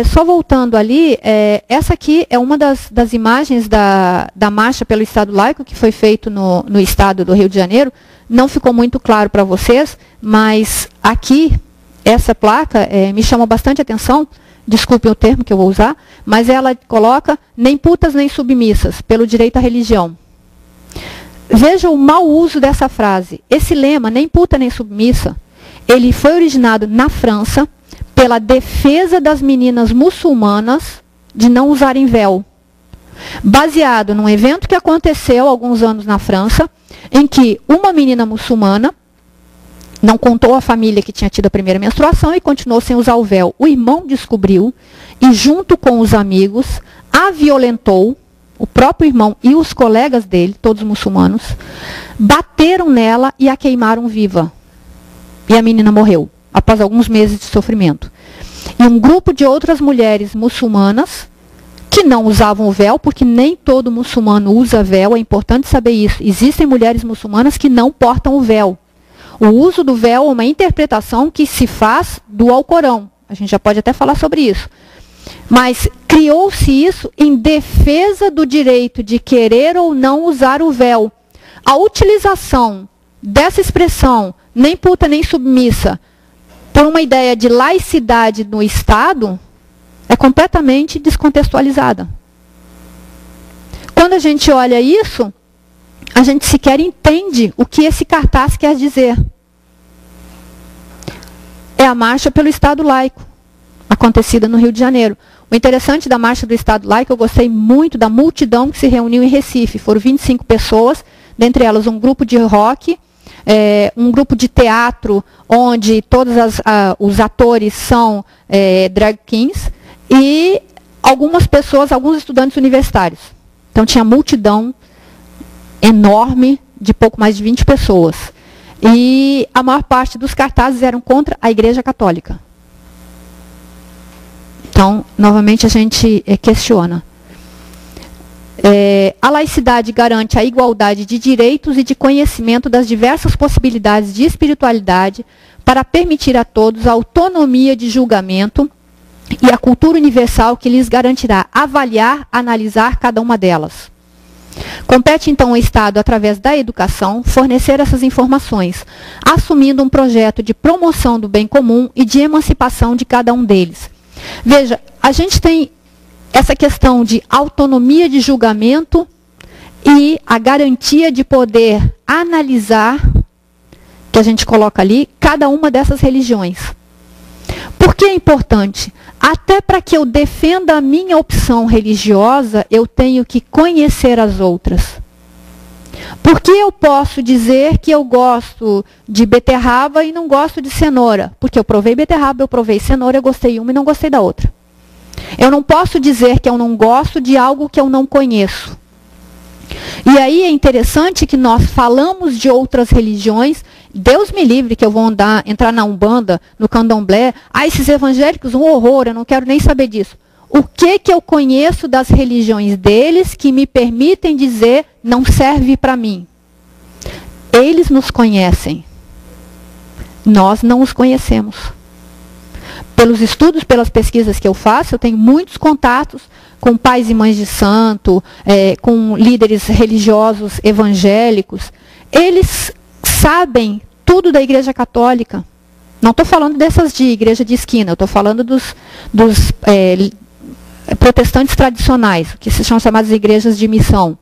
Só voltando ali, essa aqui é uma das imagens da marcha pelo Estado laico, que foi feito no estado do Rio de Janeiro. Não ficou muito claro para vocês, mas aqui, essa placa me chama bastante atenção, desculpem o termo que eu vou usar, mas ela coloca nem putas nem submissas, pelo direito à religião. Veja o mau uso dessa frase. Esse lema, nem puta nem submissa, ele foi originado na França pela defesa das meninas muçulmanas de não usarem véu. Baseado num evento que aconteceu há alguns anos na França, em que uma menina muçulmana não contou à família que tinha tido a primeira menstruação e continuou sem usar o véu. O irmão descobriu e, junto com os amigos, a violentou, o próprio irmão e os colegas dele, todos muçulmanos, bateram nela e a queimaram viva. E a menina morreu, após alguns meses de sofrimento. E um grupo de outras mulheres muçulmanas, que não usavam o véu, porque nem todo muçulmano usa véu, é importante saber isso. Existem mulheres muçulmanas que não portam o véu. O uso do véu é uma interpretação que se faz do Alcorão. A gente já pode até falar sobre isso. Mas criou-se isso em defesa do direito de querer ou não usar o véu. A utilização dessa expressão, nem puta nem submissa, por uma ideia de laicidade no Estado, é completamente descontextualizada. Quando a gente olha isso, a gente sequer entende o que esse cartaz quer dizer. É a marcha pelo Estado laico, acontecida no Rio de Janeiro. O interessante da marcha do Estado laico, eu gostei muito da multidão que se reuniu em Recife. Foram 25 pessoas, dentre elas um grupo de rock, um grupo de teatro, onde todos os atores são drag kings, e algumas pessoas, alguns estudantes universitários. Então tinha multidão enorme, de pouco mais de 20 pessoas. E a maior parte dos cartazes eram contra a Igreja Católica. Então, novamente, a gente questiona. A laicidade garante a igualdade de direitos e de conhecimento das diversas possibilidades de espiritualidade para permitir a todos a autonomia de julgamento e a cultura universal que lhes garantirá avaliar, analisar cada uma delas. Compete, então, ao Estado, através da educação, fornecer essas informações, assumindo um projeto de promoção do bem comum e de emancipação de cada um deles. Veja, a gente tem essa questão de autonomia de julgamento e a garantia de poder analisar, que a gente coloca ali, cada uma dessas religiões. Por que é importante? Até para que eu defenda a minha opção religiosa, eu tenho que conhecer as outras. Por que eu posso dizer que eu gosto de beterraba e não gosto de cenoura? Porque eu provei beterraba, eu provei cenoura, eu gostei de uma e não gostei da outra. Eu não posso dizer que eu não gosto de algo que eu não conheço. E aí é interessante que nós falamos de outras religiões. Deus me livre que eu vou entrar na Umbanda, no Candomblé. Esses evangélicos, um horror, eu não quero nem saber disso. O que eu conheço das religiões deles que me permitem dizer não serve para mim? Eles nos conhecem. Nós não os conhecemos. Pelos estudos, pelas pesquisas que eu faço, eu tenho muitos contatos com pais e mães de santo, com líderes religiosos evangélicos. Eles sabem tudo da Igreja Católica. Não estou falando dessas de igreja de esquina, eu estou falando dos protestantes tradicionais, que são chamadas de igrejas de missão,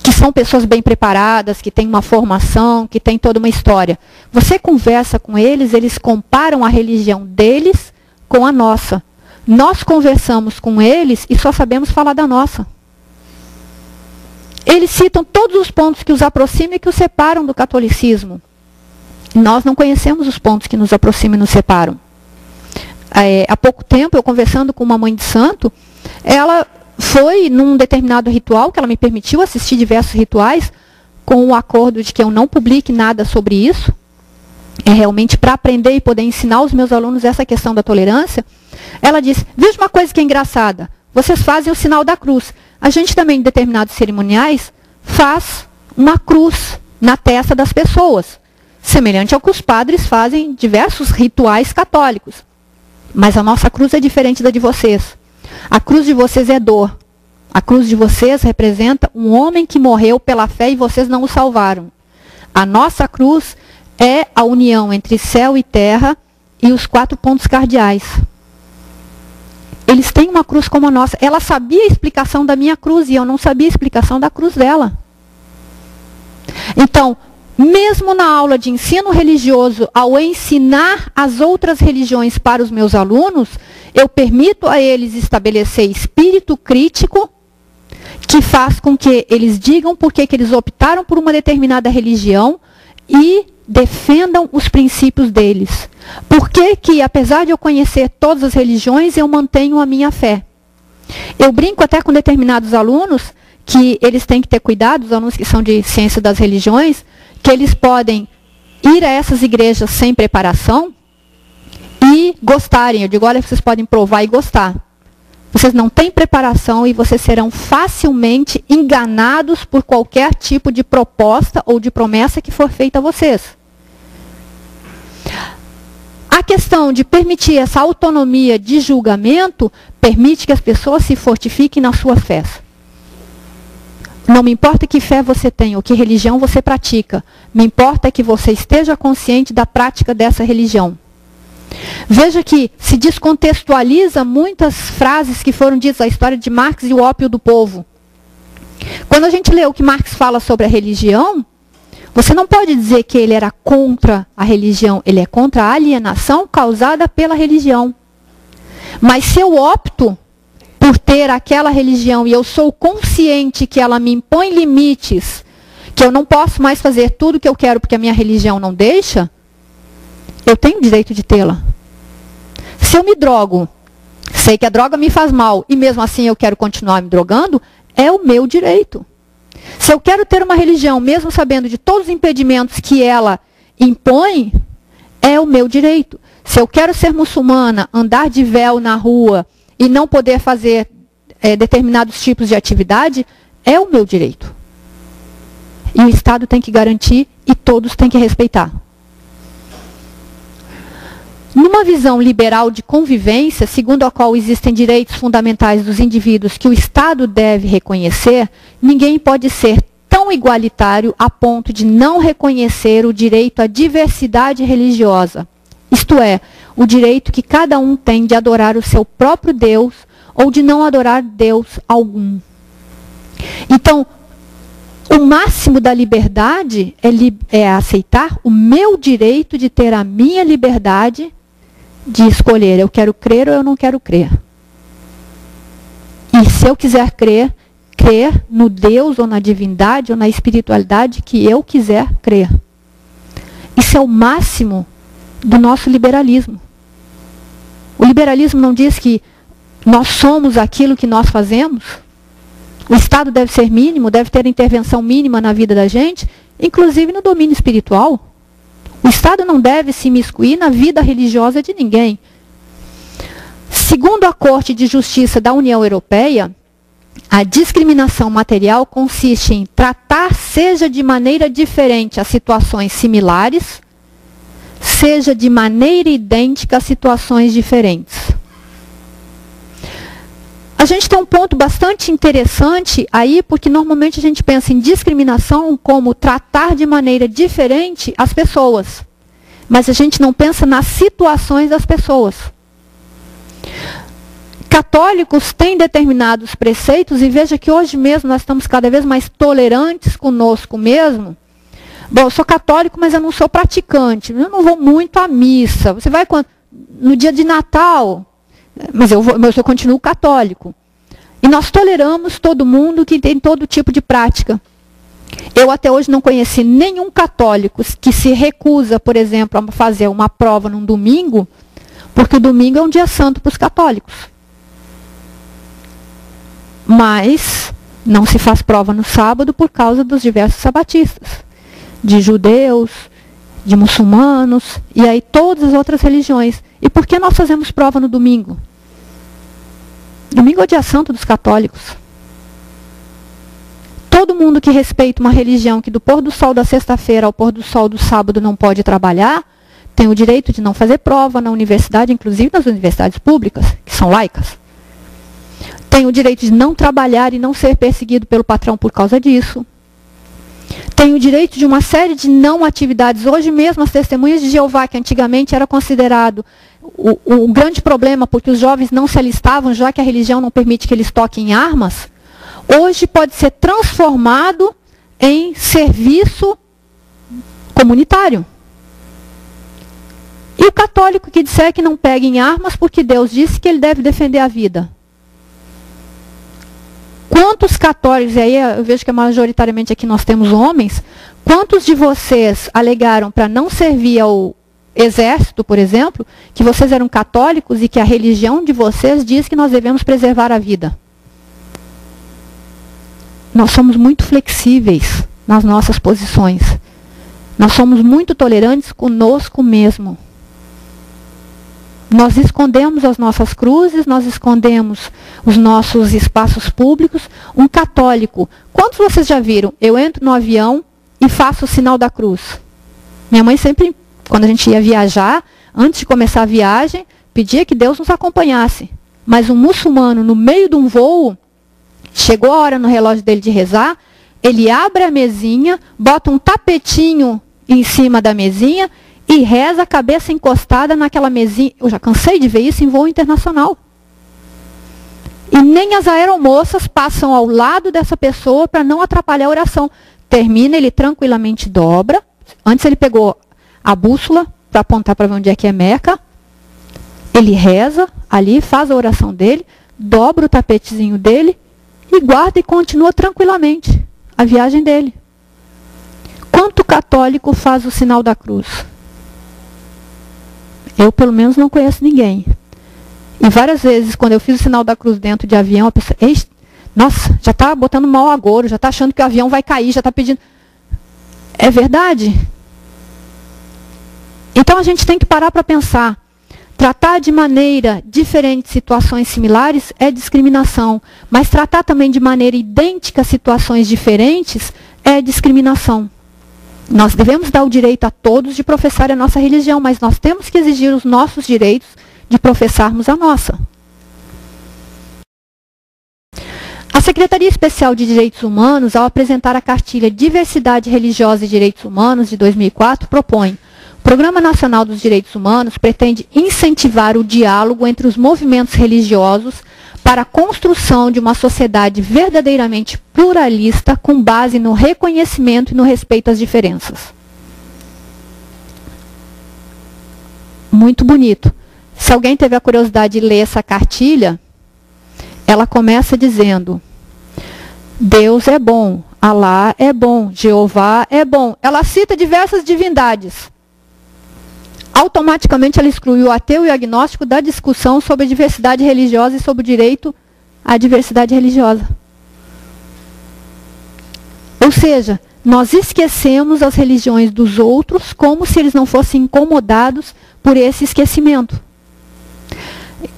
que são pessoas bem preparadas, que têm uma formação, que têm toda uma história. Você conversa com eles, eles comparam a religião deles com a nossa. Nós conversamos com eles e só sabemos falar da nossa. Eles citam todos os pontos que os aproximam e que os separam do catolicismo. Nós não conhecemos os pontos que nos aproximam e nos separam. Há pouco tempo, eu conversando com uma mãe de santo, ela foi num determinado ritual, que ela me permitiu assistir diversos rituais, com o acordo de que eu não publique nada sobre isso. É realmente para aprender e poder ensinar aos meus alunos essa questão da tolerância. Ela disse, veja uma coisa que é engraçada, vocês fazem o sinal da cruz. A gente também, em determinados cerimoniais, faz uma cruz na testa das pessoas, semelhante ao que os padres fazem em diversos rituais católicos. Mas a nossa cruz é diferente da de vocês. A cruz de vocês é dor. A cruz de vocês representa um homem que morreu pela fé e vocês não o salvaram. A nossa cruz é a união entre céu e terra e os 4 pontos cardeais. Eles têm uma cruz como a nossa. Ela sabia a explicação da minha cruz e eu não sabia a explicação da cruz dela. Então, mesmo na aula de ensino religioso, ao ensinar as outras religiões para os meus alunos, eu permito a eles estabelecer espírito crítico, que faz com que eles digam por que eles optaram por uma determinada religião e defendam os princípios deles. Por que, apesar de eu conhecer todas as religiões, eu mantenho a minha fé? Eu brinco até com determinados alunos que eles têm que ter cuidado, os alunos que são de ciência das religiões, que eles podem ir a essas igrejas sem preparação e gostarem. Eu digo, olha, vocês podem provar e gostar. Vocês não têm preparação e vocês serão facilmente enganados por qualquer tipo de proposta ou de promessa que for feita a vocês. A questão de permitir essa autonomia de julgamento permite que as pessoas se fortifiquem na sua fé. Não me importa que fé você tem ou que religião você pratica. Me importa que você esteja consciente da prática dessa religião. Veja que se descontextualiza muitas frases que foram ditas, a história de Marx e o ópio do povo. Quando a gente lê o que Marx fala sobre a religião, você não pode dizer que ele era contra a religião, ele é contra a alienação causada pela religião. Mas se eu opto por ter aquela religião e eu sou consciente que ela me impõe limites, que eu não posso mais fazer tudo o que eu quero porque a minha religião não deixa, eu tenho o direito de tê-la. Se eu me drogo, sei que a droga me faz mal e mesmo assim eu quero continuar me drogando, é o meu direito. Se eu quero ter uma religião, mesmo sabendo de todos os impedimentos que ela impõe, é o meu direito. Se eu quero ser muçulmana, andar de véu na rua e não poder fazer determinados tipos de atividade, é o meu direito. E o Estado tem que garantir e todos têm que respeitar. Numa visão liberal de convivência, segundo a qual existem direitos fundamentais dos indivíduos que o Estado deve reconhecer, ninguém pode ser tão igualitário a ponto de não reconhecer o direito à diversidade religiosa. Isto é, o direito que cada um tem de adorar o seu próprio Deus ou de não adorar Deus algum. Então, o máximo da liberdade é aceitar o meu direito de ter a minha liberdade de escolher, eu quero crer ou eu não quero crer. E se eu quiser crer no Deus ou na divindade ou na espiritualidade que eu quiser crer. Isso é o máximo do nosso liberalismo. O liberalismo não diz que nós somos aquilo que nós fazemos. O Estado deve ser mínimo, deve ter intervenção mínima na vida da gente, inclusive no domínio espiritual. O Estado não deve se imiscuir na vida religiosa de ninguém. Segundo a Corte de Justiça da União Europeia, a discriminação material consiste em tratar, seja de maneira diferente, as situações similares, seja de maneira idêntica a situações diferentes. A gente tem um ponto bastante interessante aí, porque normalmente a gente pensa em discriminação como tratar de maneira diferente as pessoas. Mas a gente não pensa nas situações das pessoas. Católicos têm determinados preceitos, e veja que hoje mesmo nós estamos cada vez mais tolerantes conosco mesmo. Bom, eu sou católico, mas eu não sou praticante. Eu não vou muito à missa. Você vai no dia de Natal, mas eu continuo católico. E nós toleramos todo mundo que tem todo tipo de prática. Eu até hoje não conheci nenhum católico que se recusa, por exemplo, a fazer uma prova num domingo, porque o domingo é um dia santo para os católicos. Mas não se faz prova no sábado por causa dos diversos sabatistas, de judeus, de muçulmanos, e aí todas as outras religiões. E por que nós fazemos prova no domingo? Domingo é o dia santo dos católicos. Todo mundo que respeita uma religião que do pôr do sol da sexta-feira ao pôr do sol do sábado não pode trabalhar, Tem o direito de não fazer prova na universidade, inclusive nas universidades públicas, que são laicas. Tem o direito de não trabalhar e não ser perseguido pelo patrão por causa disso. Tem o direito de uma série de não atividades. Hoje mesmo, as testemunhas de Jeová, que antigamente era considerado um grande problema, porque os jovens não se alistavam, já que a religião não permite que eles toquem armas, hoje pode ser transformado em serviço comunitário. E o católico que disser que não pegue em armas porque Deus disse que ele deve defender a vida. Quantos católicos, e aí eu vejo que majoritariamente aqui nós temos homens, quantos de vocês alegaram para não servir ao exército, por exemplo, que vocês eram católicos e que a religião de vocês diz que nós devemos preservar a vida? Nós somos muito flexíveis nas nossas posições. Nós somos muito tolerantes conosco mesmo. Nós escondemos as nossas cruzes, nós escondemos os nossos espaços públicos. Um católico, quantos vocês já viram? Eu entro no avião e faço o sinal da cruz. Minha mãe sempre, quando a gente ia viajar, antes de começar a viagem, pedia que Deus nos acompanhasse. Mas um muçulmano, no meio de um voo, chegou a hora no relógio dele de rezar, ele abre a mesinha, bota um tapetinho em cima da mesinha e reza a cabeça encostada naquela mesinha. Eu já cansei de ver isso em voo internacional. E nem as aeromoças passam ao lado dessa pessoa para não atrapalhar a oração. Termina, ele tranquilamente dobra. Antes ele pegou a bússola para apontar para ver onde é que é Meca. Ele reza ali, faz a oração dele, dobra o tapetezinho dele e guarda e continua tranquilamente a viagem dele. Quanto católico faz o sinal da cruz? Eu, pelo menos, não conheço ninguém. E várias vezes, quando eu fiz o sinal da cruz dentro de avião, a pessoa, nossa, já está botando mau agouro, já está achando que o avião vai cair, já está pedindo. É verdade? Então, a gente tem que parar para pensar. Tratar de maneira diferente situações similares é discriminação. Mas tratar também de maneira idêntica situações diferentes é discriminação. Nós devemos dar o direito a todos de professar a nossa religião, mas nós temos que exigir os nossos direitos de professarmos a nossa. A Secretaria Especial de Direitos Humanos, ao apresentar a cartilha Diversidade Religiosa e Direitos Humanos de 2004, propõe: o Programa Nacional dos Direitos Humanos pretende incentivar o diálogo entre os movimentos religiosos para a construção de uma sociedade verdadeiramente pluralista com base no reconhecimento e no respeito às diferenças. Muito bonito. Se alguém teve a curiosidade de ler essa cartilha, ela começa dizendo: Deus é bom, Alá é bom, Jeová é bom. Ela cita diversas divindades. Automaticamente ela exclui o ateu e o agnóstico da discussão sobre a diversidade religiosa e sobre o direito à diversidade religiosa. Ou seja, nós esquecemos as religiões dos outros como se eles não fossem incomodados por esse esquecimento.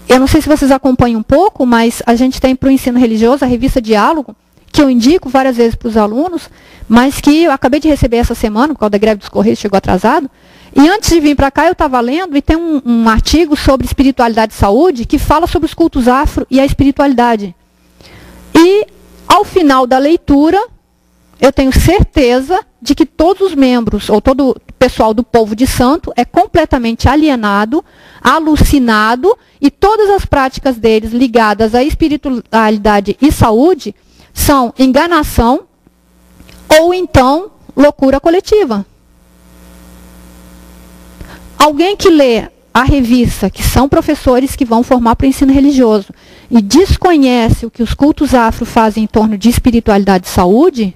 Eu não sei se vocês acompanham um pouco, mas a gente tem para o ensino religioso a revista Diálogo, que eu indico várias vezes para os alunos, mas que eu acabei de receber essa semana, por causa da greve dos Correios, chegou atrasado. E antes de vir para cá, eu estava lendo, e tem um artigo sobre espiritualidade e saúde, que fala sobre os cultos afro e a espiritualidade. E, ao final da leitura, eu tenho certeza de que todos os membros, ou todo o pessoal do povo de santo, é completamente alienado, alucinado, e todas as práticas deles ligadas à espiritualidade e saúde são enganação ou então loucura coletiva. Alguém que lê a revista, que são professores que vão formar para o ensino religioso, e desconhece o que os cultos afro fazem em torno de espiritualidade e saúde,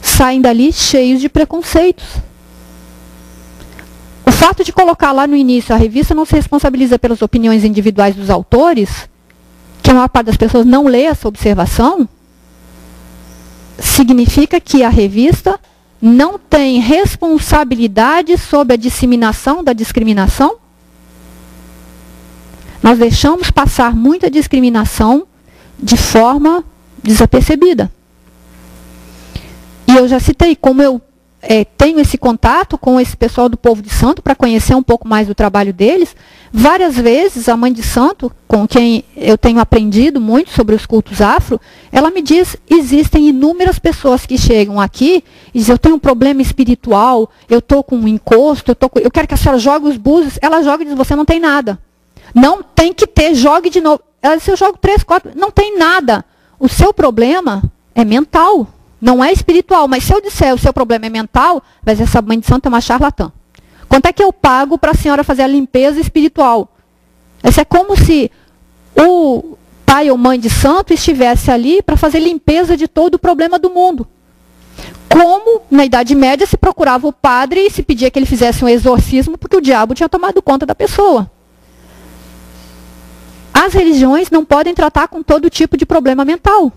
saem dali cheios de preconceitos. O fato de colocar lá no início, a revista não se responsabiliza pelas opiniões individuais dos autores, que a maior parte das pessoas não lê essa observação, significa que a revista não tem responsabilidade sobre a disseminação da discriminação? Nós deixamos passar muita discriminação de forma desapercebida. E eu já citei, como eu tenho esse contato com esse pessoal do Povo de Santo para conhecer um pouco mais do trabalho deles. Várias vezes a mãe de santo, com quem eu tenho aprendido muito sobre os cultos afro, ela me diz, existem inúmeras pessoas que chegam aqui e dizem, eu tenho um problema espiritual, eu estou com um encosto, eu quero que a senhora jogue os búzios. Ela joga e diz, você não tem nada. Não tem que ter, jogue de novo. Ela diz, eu jogo 3, 4, não tem nada. O seu problema é mental. Não é espiritual, mas se eu disser o seu problema é mental, vai dizer, essa mãe de santo é uma charlatã. Quanto é que eu pago para a senhora fazer a limpeza espiritual? Isso é como se o pai ou mãe de santo estivesse ali para fazer limpeza de todo o problema do mundo. Como na Idade Média se procurava o padre e se pedia que ele fizesse um exorcismo porque o diabo tinha tomado conta da pessoa. As religiões não podem tratar com todo tipo de problema mental.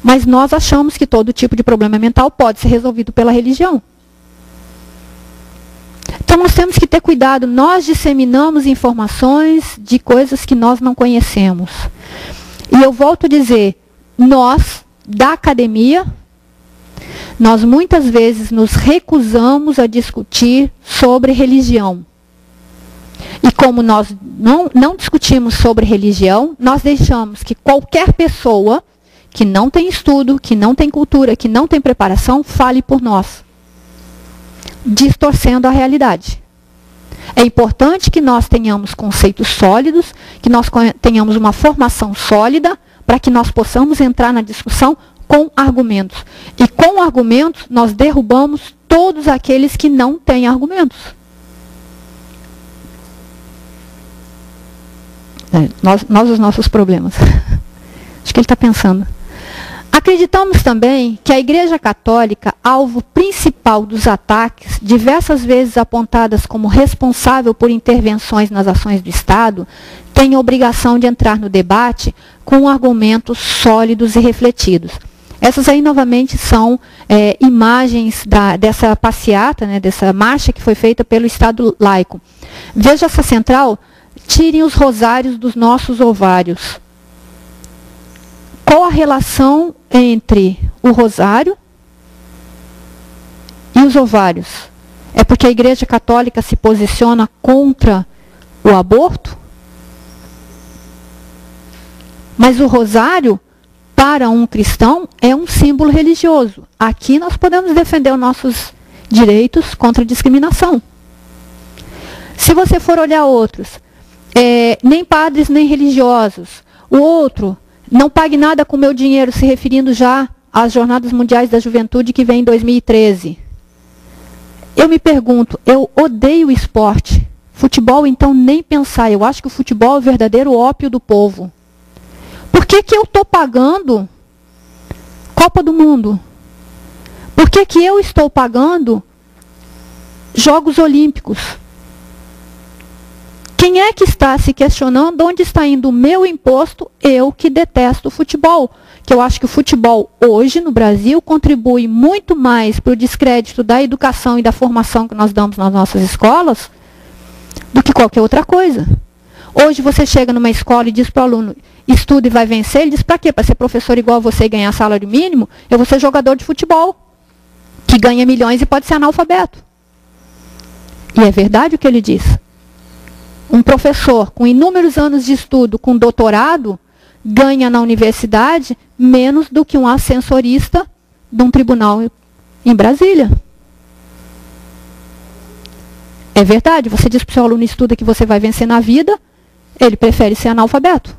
Mas nós achamos que todo tipo de problema mental pode ser resolvido pela religião. Então nós temos que ter cuidado. Nós disseminamos informações de coisas que nós não conhecemos. E eu volto a dizer, nós, da academia, nós muitas vezes nos recusamos a discutir sobre religião. E como nós não discutimos sobre religião, nós deixamos que qualquer pessoa que não tem estudo, que não tem cultura, que não tem preparação, fale por nós, distorcendo a realidade. É importante que nós tenhamos conceitos sólidos, que nós tenhamos uma formação sólida, para que nós possamos entrar na discussão com argumentos. E com argumentos, nós derrubamos todos aqueles que não têm argumentos. Nós os nossos problemas. Acho que ele está pensando. Acreditamos também que a Igreja Católica, alvo principal dos ataques, diversas vezes apontadas como responsável por intervenções nas ações do Estado, tem a obrigação de entrar no debate com argumentos sólidos e refletidos. Essas aí, novamente, são imagens dessa passeata, né, dessa marcha que foi feita pelo Estado laico. Veja essa central, tirem os rosários dos nossos ovários. Qual a relação entre o rosário e os ovários? É porque a Igreja Católica se posiciona contra o aborto? Mas o rosário, para um cristão, é um símbolo religioso. Aqui nós podemos defender os nossos direitos contra a discriminação. Se você for olhar outros, nem padres nem religiosos, o outro, não pague nada com meu dinheiro, se referindo já às Jornadas Mundiais da Juventude que vem em 2013. Eu me pergunto, eu odeio esporte. Futebol, então, nem pensar. Eu acho que o futebol é o verdadeiro ópio do povo. Por que eu estou pagando Copa do Mundo? Por que eu estou pagando Jogos Olímpicos? Quem é que está se questionando onde está indo o meu imposto, eu que detesto o futebol? Que eu acho que o futebol hoje no Brasil contribui muito mais para o descrédito da educação e da formação que nós damos nas nossas escolas do que qualquer outra coisa. Hoje você chega numa escola e diz para o aluno, estuda e vai vencer, ele diz, para quê? Para ser professor igual você e ganhar salário mínimo? Eu vou ser jogador de futebol, que ganha milhões e pode ser analfabeto. E é verdade o que ele diz. Um professor com inúmeros anos de estudo, com doutorado, ganha na universidade menos do que um ascensorista de um tribunal em Brasília. É verdade, você diz para o seu aluno estuda que você vai vencer na vida, ele prefere ser analfabeto.